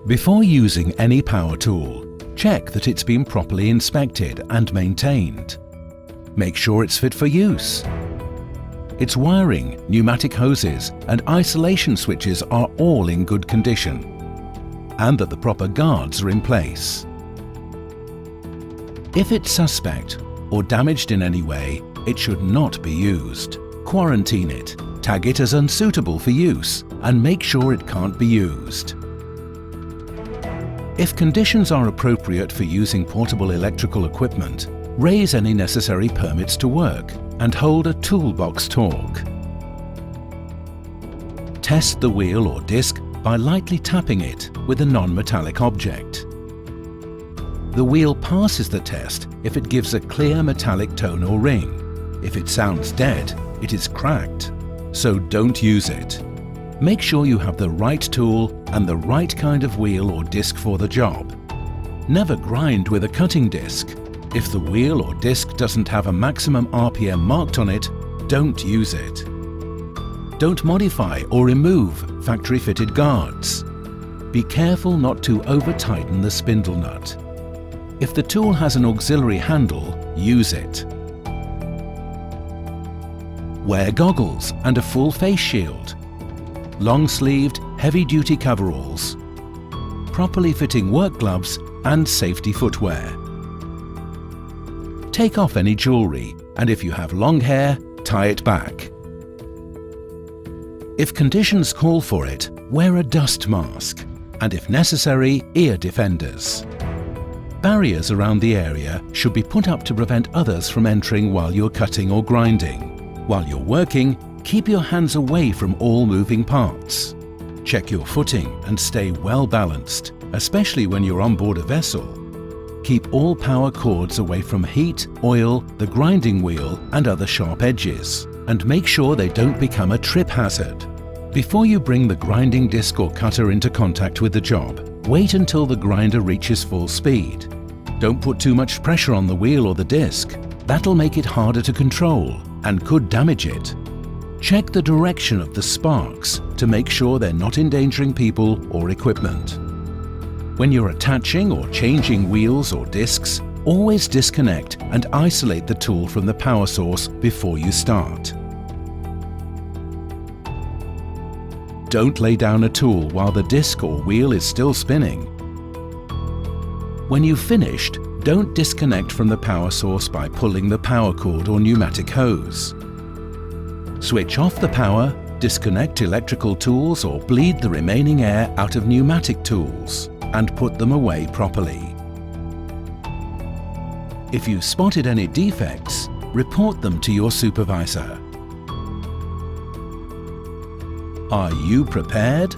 Before using any power tool, check that it's been properly inspected and maintained. Make sure it's fit for use. Its wiring, pneumatic hoses and isolation switches are all in good condition, and that the proper guards are in place. If it's suspect or damaged in any way, it should not be used. Quarantine it, tag it as unsuitable for use, and make sure it can't be used. If conditions are appropriate for using portable electrical equipment, raise any necessary permits to work and hold a toolbox talk. Test the wheel or disc by lightly tapping it with a non-metallic object. The wheel passes the test if it gives a clear metallic tone or ring. If it sounds dead, it is cracked, so don't use it. Make sure you have the right tool and the right kind of wheel or disc for the job. Never grind with a cutting disc. If the wheel or disc doesn't have a maximum RPM marked on it, don't use it. Don't modify or remove factory-fitted guards. Be careful not to over-tighten the spindle nut. If the tool has an auxiliary handle, use it. Wear goggles and a full face shield. Long-sleeved, heavy-duty coveralls. Properly fitting work gloves and safety footwear. Take off any jewelry, and if you have long hair, tie it back. If conditions call for it, wear a dust mask, and if necessary, ear defenders. Barriers around the area should be put up to prevent others from entering while you're cutting or grinding. While you're working, keep your hands away from all moving parts. Check your footing and stay well balanced, especially when you're on board a vessel. Keep all power cords away from heat, oil, the grinding wheel and other sharp edges, and make sure they don't become a trip hazard. Before you bring the grinding disc or cutter into contact with the job, wait until the grinder reaches full speed. Don't put too much pressure on the wheel or the disc. That'll make it harder to control and could damage it. Check the direction of the sparks to make sure they're not endangering people or equipment. When you're attaching or changing wheels or discs, always disconnect and isolate the tool from the power source before you start. Don't lay down a tool while the disc or wheel is still spinning. When you've finished, don't disconnect from the power source by pulling the power cord or pneumatic hose. Switch off the power, disconnect electrical tools or bleed the remaining air out of pneumatic tools and put them away properly. If you spotted any defects, report them to your supervisor. Are you prepared?